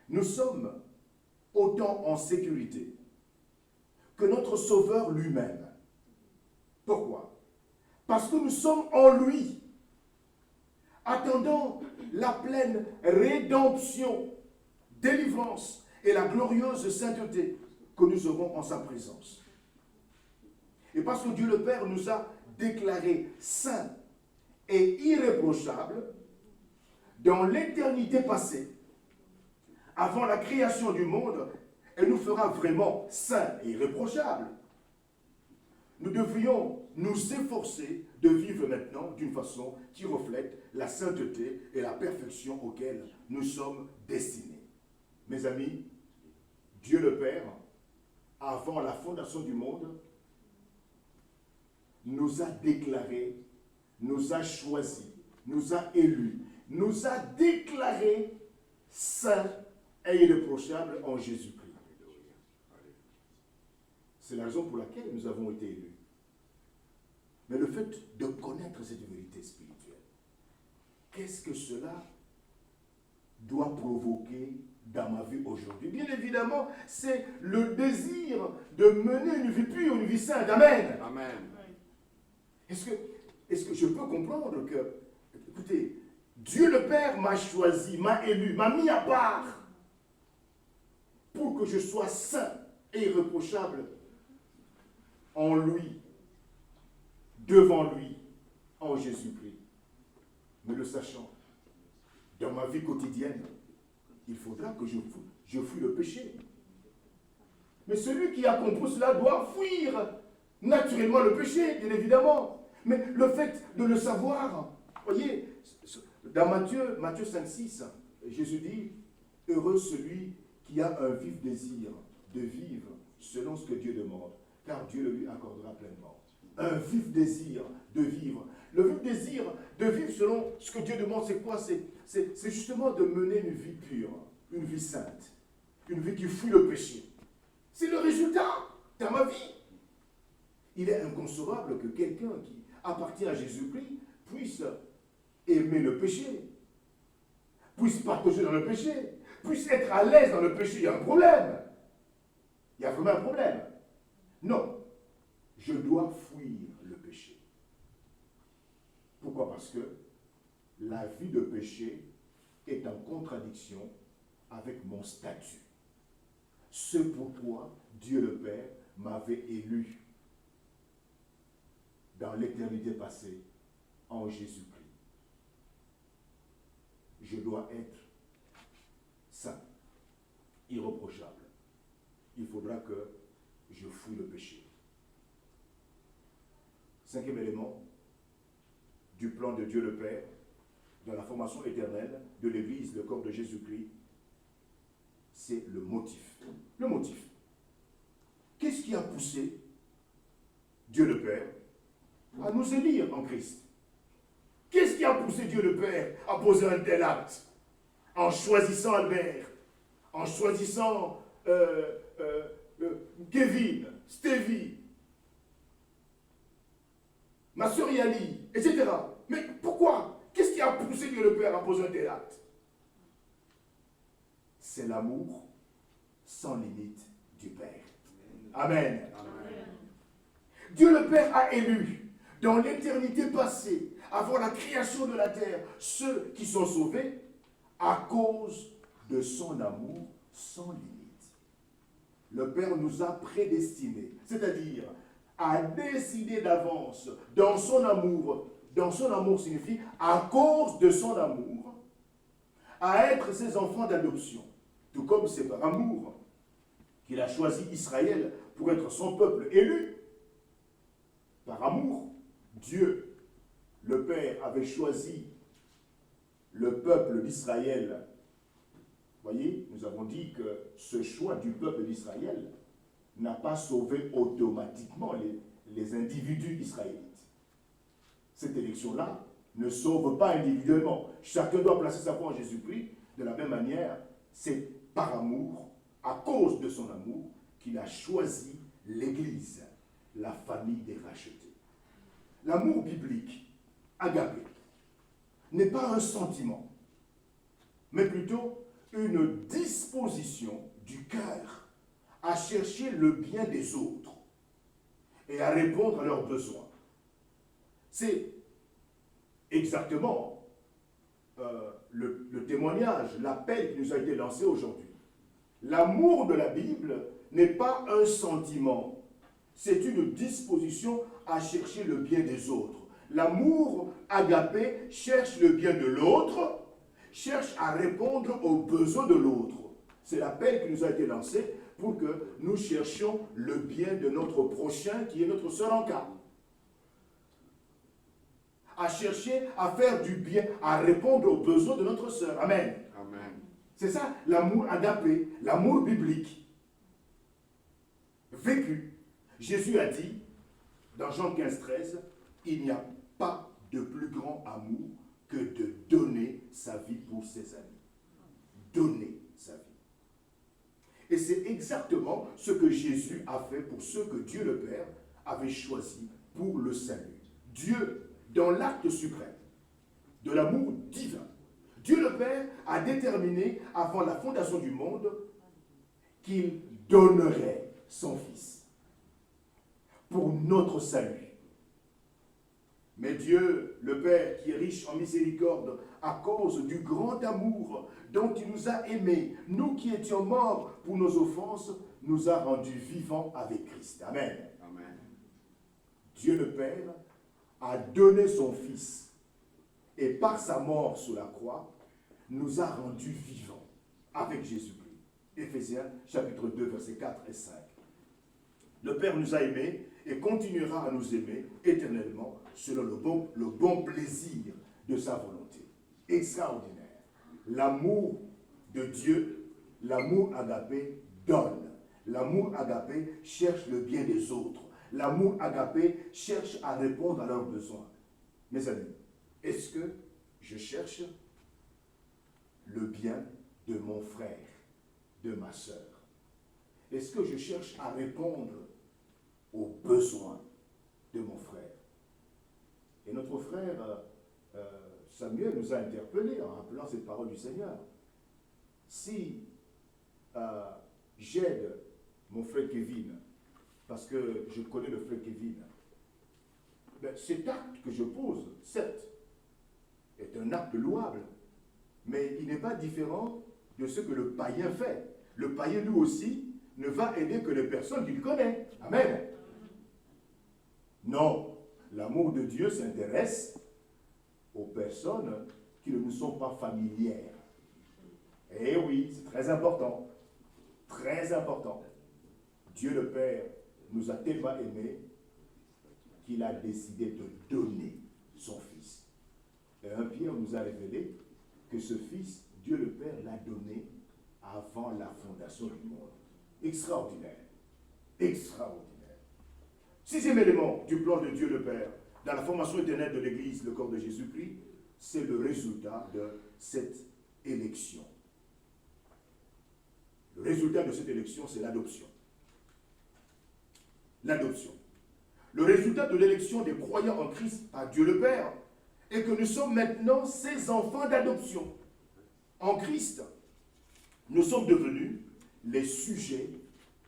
Nous sommes autant en sécurité que notre Sauveur lui-même. Pourquoi? Parce que nous sommes en lui, attendant la pleine rédemption, délivrance et la glorieuse sainteté que nous aurons en sa présence. Et parce que Dieu le Père nous a déclarés saints et irréprochables dans l'éternité passée, avant la création du monde, elle nous fera vraiment saints et irréprochables. Nous devrions nous efforcer de vivre maintenant d'une façon qui reflète la sainteté et la perfection auxquelles nous sommes destinés. Mes amis, Dieu le Père, avant la fondation du monde, nous a déclarés nous a choisis, nous a élus, nous a déclarés saints et irréprochables en Jésus-Christ. C'est la raison pour laquelle nous avons été élus. Mais le fait de connaître cette vérité spirituelle, qu'est-ce que cela doit provoquer dans ma vie aujourd'hui? Bien évidemment, c'est le désir de mener une vie pure, une vie sainte. Amen. Amen. Est-ce que je peux comprendre que, écoutez, Dieu le Père m'a choisi, m'a élu, m'a mis à part pour que je sois saint et irréprochable en lui, devant lui, en Jésus-Christ. Mais le sachant, dans ma vie quotidienne, il faudra que je fuis le péché. Mais celui qui a compris cela doit fuir naturellement le péché, bien évidemment. Mais le fait de le savoir, voyez, dans Matthieu 5,6, Jésus dit, heureux celui qui a un vif désir de vivre selon ce que Dieu demande, car Dieu le lui accordera pleinement. Un vif désir de vivre. Le vif désir de vivre selon ce que Dieu demande, c'est quoi? C'est justement de mener une vie pure, une vie sainte, une vie qui fuit le péché. C'est le résultat dans ma vie. Il est inconcevable que quelqu'un qui appartient à Jésus-Christ puisse aimer le péché, puisse partager dans le péché, puisse être à l'aise dans le péché. Il y a un problème. Il y a vraiment un problème. Non. Je dois fuir le péché. Pourquoi? Parce que la vie de péché est en contradiction avec mon statut. Ce pourquoi Dieu le Père m'avait élu dans l'éternité passée en Jésus-Christ. Je dois être saint, irréprochable. Il faudra que je fuis le péché. Cinquième élément du plan de Dieu le Père, dans la formation éternelle de l'Église, le corps de Jésus-Christ, c'est le motif. Le motif. Qu'est-ce qui a poussé Dieu le Père à nous élire en Christ? Qu'est-ce qui a poussé Dieu le Père à poser un tel acte en choisissant Albert, en choisissant Kevin, Stevie, ma sœur Yali, etc. Mais pourquoi? Qu'est-ce qui a poussé Dieu le Père à poser un tel acte? C'est l'amour sans limite du Père. Amen. Amen. Dieu le Père a élu dans l'éternité passée, avant la création de la terre, ceux qui sont sauvés à cause de son amour sans limite. Le Père nous a prédestinés, c'est-à-dire a décidé d'avance dans son amour. Dans son amour signifie à cause de son amour, à être ses enfants d'adoption. Tout comme c'est par amour qu'il a choisi Israël pour être son peuple élu. Par amour, Dieu, le Père, avait choisi le peuple d'Israël. Voyez, nous avons dit que ce choix du peuple d'Israël n'a pas sauvé automatiquement les individus israélites. Cette élection-là ne sauve pas individuellement. Chacun doit placer sa foi en Jésus-Christ. De la même manière, c'est par amour, à cause de son amour, qu'il a choisi l'Église, la famille des rachetés. L'amour biblique, agapé, n'est pas un sentiment, mais plutôt une disposition du cœur à chercher le bien des autres et à répondre à leurs besoins. C'est exactement le témoignage, l'appel qui nous a été lancé aujourd'hui. L'amour de la Bible n'est pas un sentiment, c'est une disposition à chercher le bien des autres. L'amour agapé cherche le bien de l'autre, cherche à répondre aux besoins de l'autre. C'est l'appel qui nous a été lancé pour que nous cherchions le bien de notre prochain qui est notre sœur en cas. À chercher à faire du bien, à répondre aux besoins de notre sœur. Amen. Amen. C'est ça l'amour agapé, l'amour biblique. Vécu. Jésus a dit, dans Jean 15, 13, il n'y a pas de plus grand amour que de donner sa vie pour ses amis. Donner sa vie. Et c'est exactement ce que Jésus a fait pour ceux que Dieu le Père avait choisis pour le salut. Dieu, dans l'acte suprême de l'amour divin, Dieu le Père a déterminé avant la fondation du monde qu'il donnerait son Fils pour notre salut. Mais Dieu, le Père, qui est riche en miséricorde, à cause du grand amour dont il nous a aimés, nous qui étions morts pour nos offenses, nous a rendus vivants avec Christ. Amen. Amen. Dieu le Père a donné son Fils et par sa mort sur la croix, nous a rendus vivants avec Jésus-Christ. Éphésiens chapitre 2, versets 4 et 5. Le Père nous a aimés et continuera à nous aimer éternellement selon le bon plaisir de sa volonté. Extraordinaire. L'amour de Dieu, l'amour agapé donne. L'amour agapé cherche le bien des autres. L'amour agapé cherche à répondre à leurs besoins. Mes amis, est-ce que je cherche le bien de mon frère, de ma sœur? Est-ce que je cherche à répondre aux besoins de mon frère? Et notre frère Samuel nous a interpellés en rappelant cette parole du Seigneur. Si j'aide mon frère Kevin, parce que je connais le frère Kevin, ben, cet acte que je pose, certes, est un acte louable, mais il n'est pas différent de ce que le païen fait. Le païen, lui aussi, ne va aider que les personnes qu'il connaît. Amen. Non, l'amour de Dieu s'intéresse aux personnes qui ne nous sont pas familières. Eh oui, c'est très important. Très important. Dieu le Père nous a tellement aimés qu'il a décidé de donner son Fils. Et 1 Pierre nous a révélé que ce Fils, Dieu le Père l'a donné avant la fondation du monde. Extraordinaire. Extraordinaire. 6e élément du plan de Dieu le Père dans la formation éternelle de l'Église, le corps de Jésus-Christ, c'est le résultat de cette élection. Le résultat de cette élection, c'est l'adoption. L'adoption. Le résultat de l'élection des croyants en Christ par Dieu le Père est que nous sommes maintenant ses enfants d'adoption. En Christ, nous sommes devenus les sujets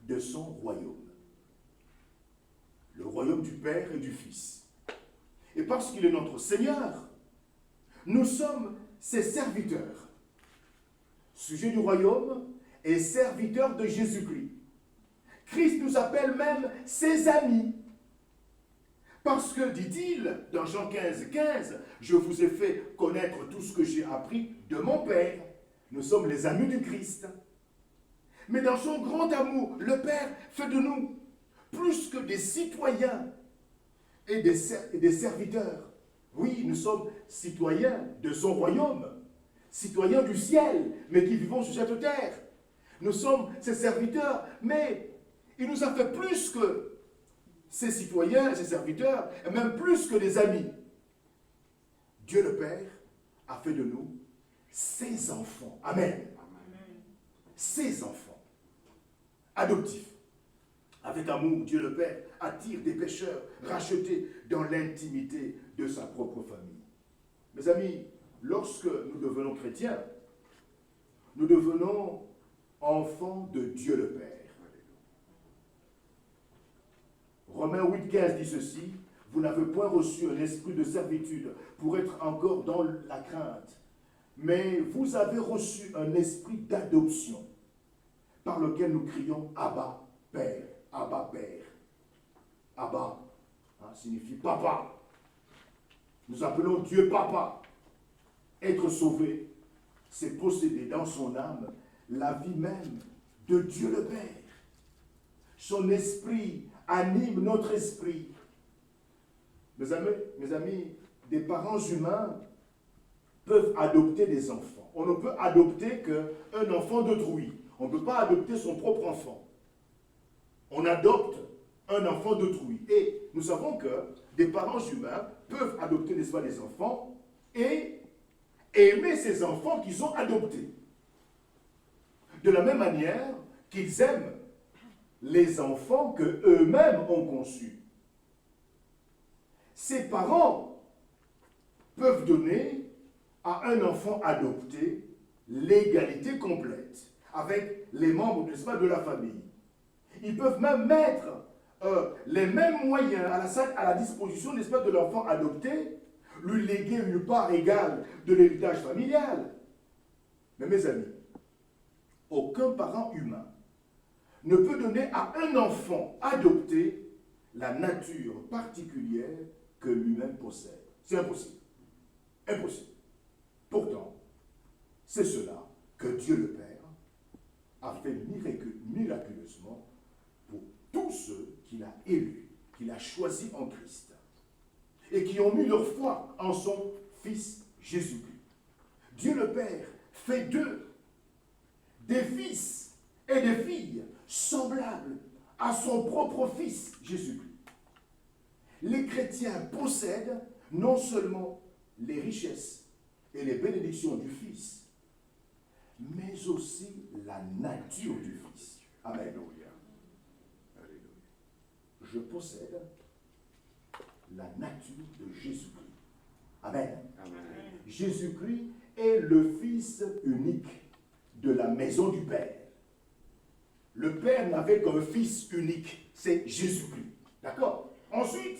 de son royaume. Le royaume du Père et du Fils. Et parce qu'il est notre Seigneur, nous sommes ses serviteurs. Sujets du royaume et serviteurs de Jésus-Christ. Christ nous appelle même ses amis. Parce que, dit-il, dans Jean 15, 15, je vous ai fait connaître tout ce que j'ai appris de mon Père. Nous sommes les amis du Christ. Mais dans son grand amour, le Père fait de nous plus que des citoyens et des serviteurs. Oui, nous sommes citoyens de son royaume, citoyens du ciel, mais qui vivons sur cette terre. Nous sommes ses serviteurs, mais il nous a fait plus que ses citoyens, ses serviteurs, et même plus que des amis. Dieu le Père a fait de nous ses enfants. Amen. Amen. Ses enfants. Adoptifs. Avec amour, Dieu le Père attire des pécheurs rachetés dans l'intimité de sa propre famille. Mes amis, lorsque nous devenons chrétiens, nous devenons enfants de Dieu le Père. Romains 8,15 dit ceci, « Vous n'avez point reçu un esprit de servitude pour être encore dans la crainte, mais vous avez reçu un esprit d'adoption, par lequel nous crions « Abba, Père ». Abba, Père. Abba signifie papa. Nous appelons Dieu papa. Être sauvé, c'est posséder dans son âme la vie même de Dieu le Père. Son esprit anime notre esprit. Mes amis, des parents humains peuvent adopter des enfants. On ne peut adopter qu'un enfant d'autrui. On ne peut pas adopter son propre enfant. On adopte un enfant d'autrui. Et nous savons que des parents humains peuvent adopter, n'est-ce pas, des enfants et aimer ces enfants qu'ils ont adoptés. De la même manière qu'ils aiment les enfants qu'eux-mêmes ont conçus. Ces parents peuvent donner à un enfant adopté l'égalité complète avec les membres, n'est-ce pas, de la famille. Ils peuvent même mettre les mêmes moyens à la disposition, n'est-ce pas, de l'enfant adopté, lui léguer une part égale de l'héritage familial. Mais mes amis, aucun parent humain ne peut donner à un enfant adopté la nature particulière que lui-même possède. C'est impossible. Impossible. Pourtant, c'est cela que Dieu le Père a fait miraculeusement pour tous ceux qu'il a élus, qu'il a choisis en Christ, et qui ont mis leur foi en son Fils Jésus-Christ. Dieu le Père fait d'eux des fils et des filles semblables à son propre Fils Jésus-Christ. Les chrétiens possèdent non seulement les richesses et les bénédictions du Fils, mais aussi la nature du Fils. Amen. Je possède la nature de Jésus-Christ. Amen. Amen. Jésus-Christ est le Fils unique de la maison du Père. Le Père n'avait qu'un Fils unique, c'est Jésus-Christ. D'accord? Ensuite,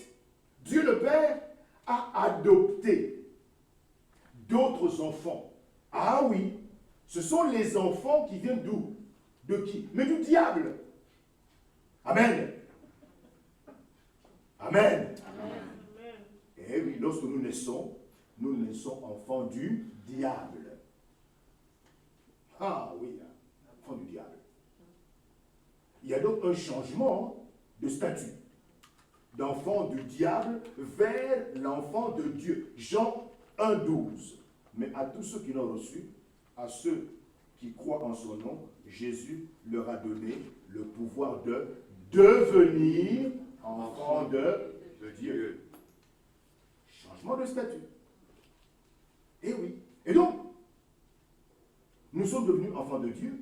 Dieu le Père a adopté d'autres enfants. Ah oui, ce sont les enfants qui viennent d'où? De qui? Mais du diable. Amen. Amen. Amen. Et oui, lorsque nous naissons enfants du diable. Ah oui, enfants du diable. Il y a donc un changement de statut. D'enfant du diable vers l'enfant de Dieu. Jean 1,12. Mais à tous ceux qui l'ont reçu, à ceux qui croient en son nom, Jésus leur a donné le pouvoir de devenir enfants de Dieu. Changement de statut. Et oui. Et donc, nous sommes devenus enfants de Dieu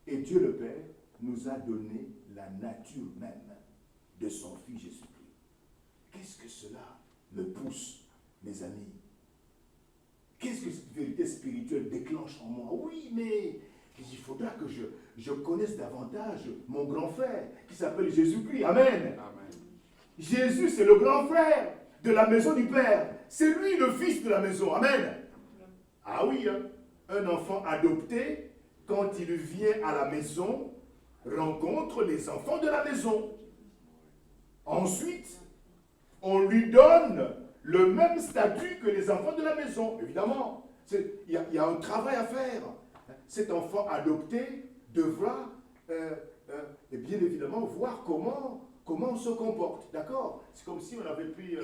et Dieu le Père nous a donné la nature même de son Fils Jésus-Christ. Qu'est-ce que cela me pousse, mes amis? Qu'est-ce que cette vérité spirituelle déclenche en moi? Oui, mais il faudra que je connaisse davantage mon grand frère qui s'appelle Jésus-Christ. Amen. Amen. Jésus, c'est le grand frère de la maison du Père. C'est lui le fils de la maison. Amen. Ah oui, hein? Un enfant adopté, quand il vient à la maison, rencontre les enfants de la maison. Ensuite, on lui donne le même statut que les enfants de la maison. Évidemment, il y a un travail à faire. Cet enfant adopté devra, et bien évidemment, voir comment on se comporte. D'accord? C'est comme si on avait pris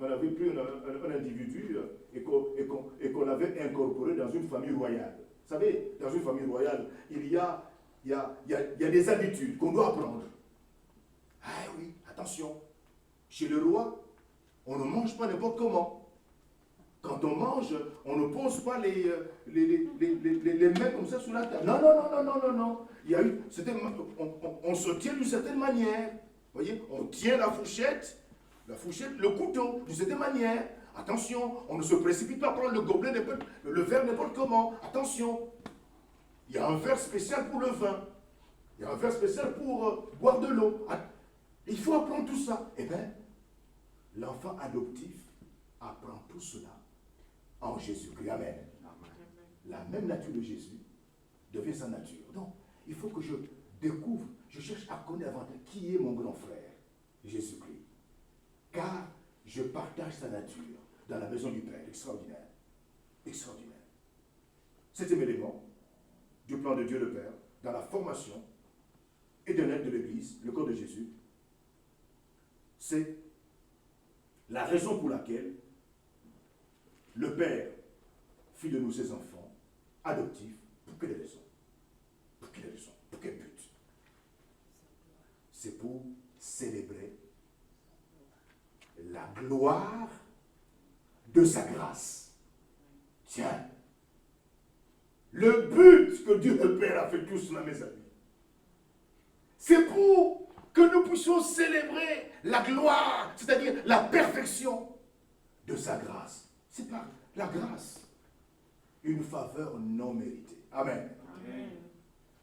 un individu et qu'on l'avait incorporé dans une famille royale. Vous savez, dans une famille royale, il y a des habitudes qu'on doit apprendre. Ah oui, attention. Chez le roi, on ne mange pas n'importe comment. Quand on mange, on ne pose pas les mains comme ça sur la table. Non. On se tient d'une certaine manière. Vous voyez, on tient la fourchette, le couteau, d'une certaine manière. Attention, on ne se précipite pas à prendre le gobelet, le verre n'importe comment. Attention, il y a un verre spécial pour le vin. Il y a un verre spécial pour boire de l'eau. Il faut apprendre tout ça. Eh bien, l'enfant adoptif apprend tout cela en Jésus-Christ. Amen. La même nature de Jésus devient sa nature. Donc, il faut que je découvre, je cherche à connaître davantage qui est mon grand frère, Jésus-Christ. Car je partage sa nature dans la maison du Père. Extraordinaire. Extraordinaire. Septième élément du plan de Dieu le Père, dans la formation éternelle de l'Église, le corps de Jésus, c'est la raison pour laquelle le Père fit de nous ses enfants adoptifs. Pour quelle raison? Pour quelle raison? Pour quel but? C'est pour célébrer la gloire de sa grâce. Tiens, le but que Dieu le Père a fait tout cela, mes amis, c'est pour que nous puissions célébrer la gloire, c'est-à-dire la perfection de sa grâce. C'est par la grâce, une faveur non méritée. Amen. Amen.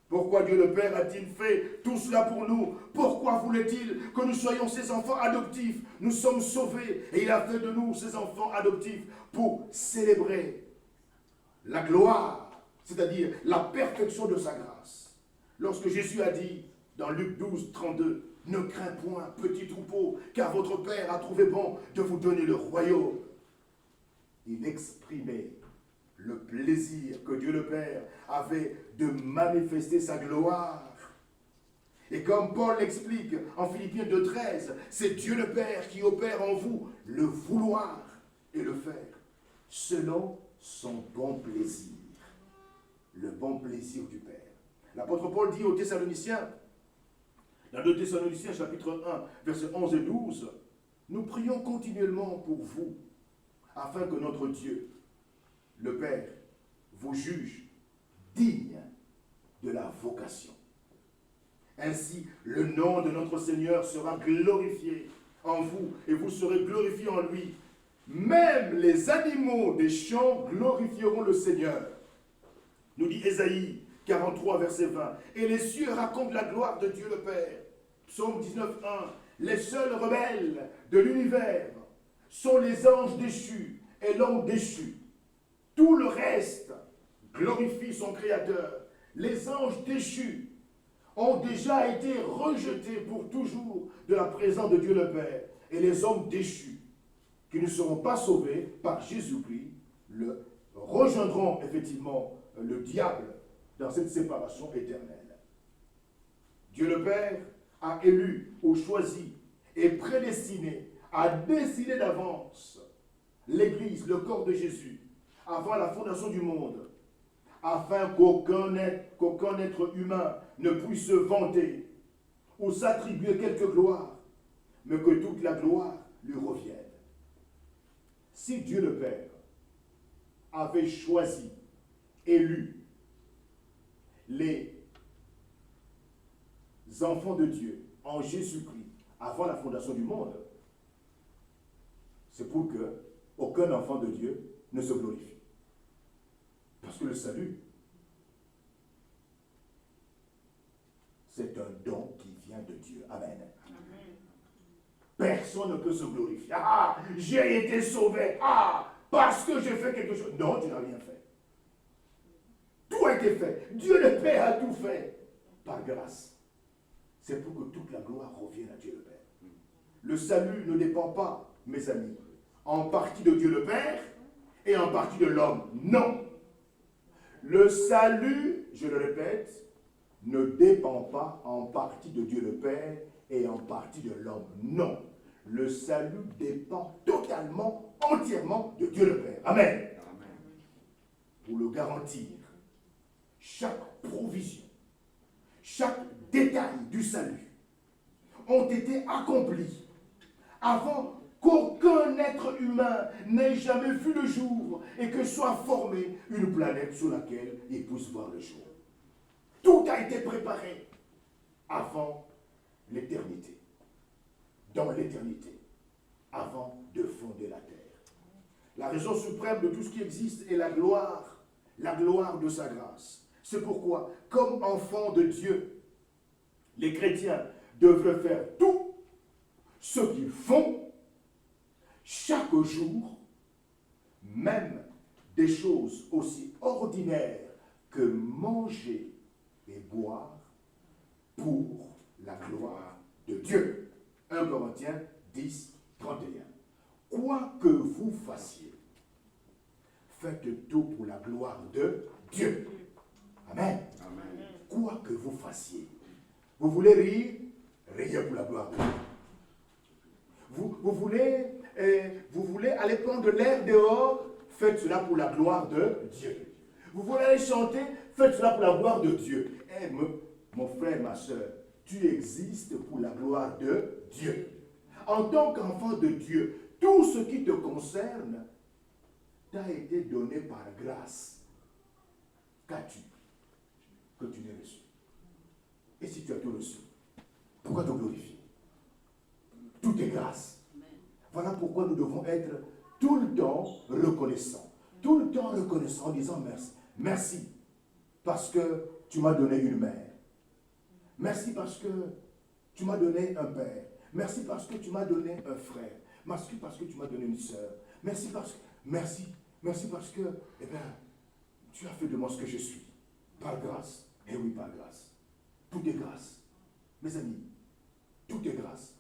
Pourquoi Dieu le Père a-t-il fait tout cela pour nous? Pourquoi voulait-il que nous soyons ses enfants adoptifs? Nous sommes sauvés et il a fait de nous ses enfants adoptifs pour célébrer la gloire, c'est-à-dire la perfection de sa grâce. Lorsque Jésus a dit dans Luc 12, 32, « Ne crains point, petit troupeau, car votre Père a trouvé bon de vous donner le royaume. » Il exprimait le plaisir que Dieu le Père avait de manifester sa gloire. Et comme Paul l'explique en Philippiens 2,13, c'est Dieu le Père qui opère en vous le vouloir et le faire selon son bon plaisir. Le bon plaisir du Père. L'apôtre Paul dit aux Thessaloniciens, dans 2 Thessaloniciens chapitre 1, versets 11 et 12, « Nous prions continuellement pour vous, afin que notre Dieu, le Père, vous juge digne de la vocation. Ainsi, le nom de notre Seigneur sera glorifié en vous, et vous serez glorifiés en lui. Même les animaux des champs glorifieront le Seigneur. » Nous dit Ésaïe 43, verset 20. « Et les cieux racontent la gloire de Dieu le Père. » Psaume 19, 1. « Les seuls rebelles de l'univers sont les anges déchus et l'homme déchu. Tout le reste glorifie son Créateur. Les anges déchus ont déjà été rejetés pour toujours de la présence de Dieu le Père. Et les hommes déchus, qui ne seront pas sauvés par Jésus-Christ, rejoindront effectivement le diable dans cette séparation éternelle. Dieu le Père a élu ou choisi et prédestiné, a décidé d'avance l'Église, le corps de Jésus, avant la fondation du monde, afin qu'aucun être humain ne puisse se vanter ou s'attribuer quelque gloire, mais que toute la gloire lui revienne. Si Dieu le Père avait choisi, élu les enfants de Dieu en Jésus-Christ avant la fondation du monde, c'est pour que aucun enfant de Dieu ne se glorifie. Parce que le salut, c'est un don qui vient de Dieu. Amen. Amen. Personne ne peut se glorifier. Ah, j'ai été sauvé. Ah, parce que j'ai fait quelque chose. Non, tu n'as rien fait. Tout a été fait. Dieu le Père a tout fait. Par grâce. C'est pour que toute la gloire revienne à Dieu le Père. Le salut ne dépend pas, mes amis, en partie de Dieu le Père et en partie de l'homme. Non. Le salut, je le répète, ne dépend pas en partie de Dieu le Père et en partie de l'homme. Non. Le salut dépend totalement, entièrement de Dieu le Père. Amen. Amen. Pour le garantir, chaque provision, chaque détail du salut ont été accomplis avant qu'aucun être humain n'ait jamais vu le jour et que soit formée une planète sur laquelle il puisse voir le jour. Tout a été préparé avant l'éternité, dans l'éternité, avant de fonder la terre. La raison suprême de tout ce qui existe est la gloire de sa grâce. C'est pourquoi, comme enfants de Dieu, les chrétiens devraient faire tout ce qu'ils font chaque jour, même des choses aussi ordinaires que manger et boire pour la gloire de Dieu. 1 Corinthiens 10, 31. Quoi que vous fassiez, faites tout pour la gloire de Dieu. Amen. Amen. Quoi que vous fassiez. Vous voulez rire? Riez pour la gloire de Dieu. Vous voulez aller prendre de l'air dehors? Faites cela pour la gloire de Dieu. Vous voulez aller chanter? Faites cela pour la gloire de Dieu. Mon frère, ma soeur, tu existes pour la gloire de Dieu. En tant qu'enfant de Dieu, tout ce qui te concerne t'a été donné par grâce. Qu'as-tu que tu n'aies reçu? Et si tu as tout reçu, pourquoi te glorifier? Tout est grâce. Voilà pourquoi nous devons être tout le temps reconnaissants. Tout le temps reconnaissants en disant merci. Merci parce que tu m'as donné une mère. Merci parce que tu m'as donné un père. Merci parce que tu m'as donné un frère. Merci parce que tu m'as donné une sœur. Merci parce que, eh bien, tu as fait de moi ce que je suis. Par grâce. Eh oui, par grâce. Tout est grâce. Mes amis, tout est grâce.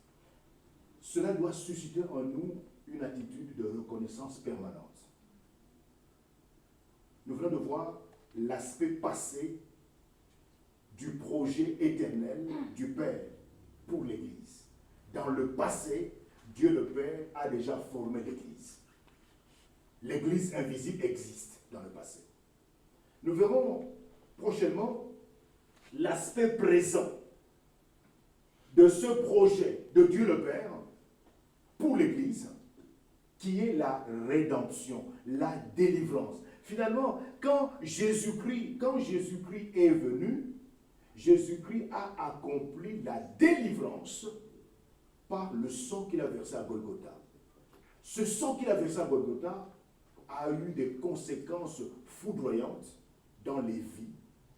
Cela doit susciter en nous une attitude de reconnaissance permanente. Nous venons de voir l'aspect passé du projet éternel du Père pour l'Église. Dans le passé, Dieu le Père a déjà formé l'Église. L'Église invisible existe dans le passé. Nous verrons prochainement l'aspect présent de ce projet de Dieu le Père pour l'Église, qui est la rédemption, la délivrance. Finalement, quand Jésus-Christ est venu, Jésus-Christ a accompli la délivrance par le sang qu'il a versé à Golgotha. Ce sang qu'il a versé à Golgotha a eu des conséquences foudroyantes dans les vies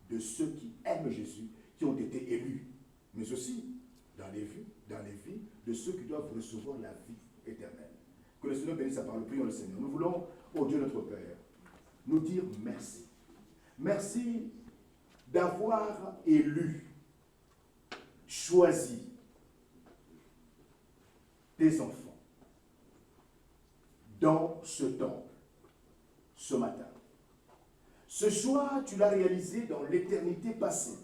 de ceux qui aiment Jésus, qui ont été élus, mais aussi dans les vies de ceux qui doivent recevoir la vie éternelle. Que le Seigneur bénisse sa parole. Prions le Seigneur. Nous voulons, ô Dieu notre Père, nous dire merci. Merci d'avoir élu, choisi tes enfants dans ce temple, ce matin. Ce choix, tu l'as réalisé dans l'éternité passée,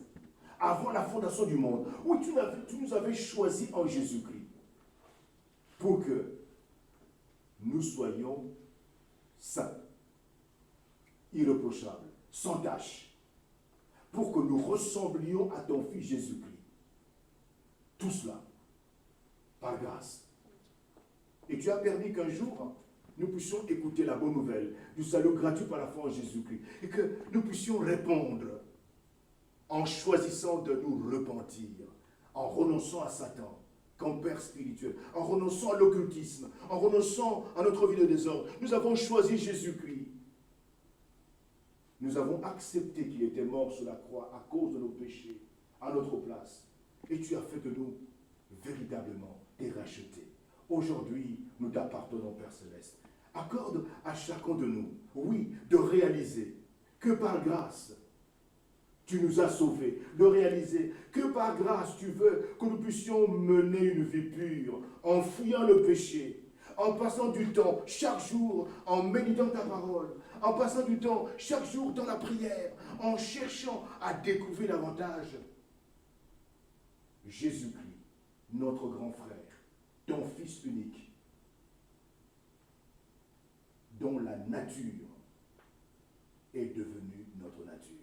avant la fondation du monde. Oui, tu nous avais choisis en Jésus-Christ pour que nous soyons saints, irréprochables, sans tache, pour que nous ressemblions à ton Fils Jésus-Christ. Tout cela, par grâce. Et tu as permis qu'un jour, nous puissions écouter la bonne nouvelle du salut gratuit par la foi en Jésus-Christ. Et que nous puissions répondre en choisissant de nous repentir, en renonçant à Satan comme père spirituel, en renonçant à l'occultisme, en renonçant à notre vie de désordre. Nous avons choisi Jésus-Christ. Nous avons accepté qu'il était mort sur la croix à cause de nos péchés, à notre place. Et tu as fait de nous véritablement des rachetés. Aujourd'hui, nous t'appartenons, Père Céleste. Accorde à chacun de nous, oui, de réaliser que par grâce, tu nous as sauvés, de réaliser que par grâce, tu veux que nous puissions mener une vie pure, en fuyant le péché, en passant du temps chaque jour, en méditant ta parole, en passant du temps chaque jour dans la prière, en cherchant à découvrir davantage Jésus-Christ, notre grand frère, ton Fils unique, dont la nature est devenue notre nature.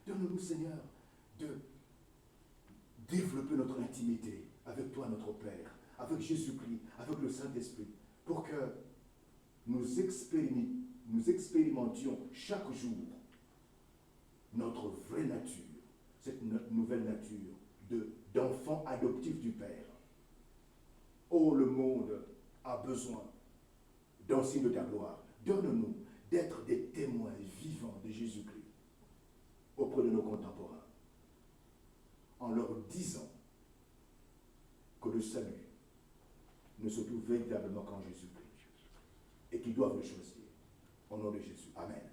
Donne-nous, Seigneur, de développer notre intimité avec toi, notre Père, avec Jésus-Christ, avec le Saint-Esprit, pour que nous expérimentions chaque jour notre vraie nature, cette nouvelle nature d'enfant adoptif du Père. Oh, le monde a besoin d'un signe de ta gloire. Donne-nous d'être des témoins vivants de Jésus-Christ auprès de nos contemporains, en leur disant que le salut ne se trouve véritablement qu'en Jésus-Christ et qu'ils doivent le choisir. Au nom de Jésus. Amen.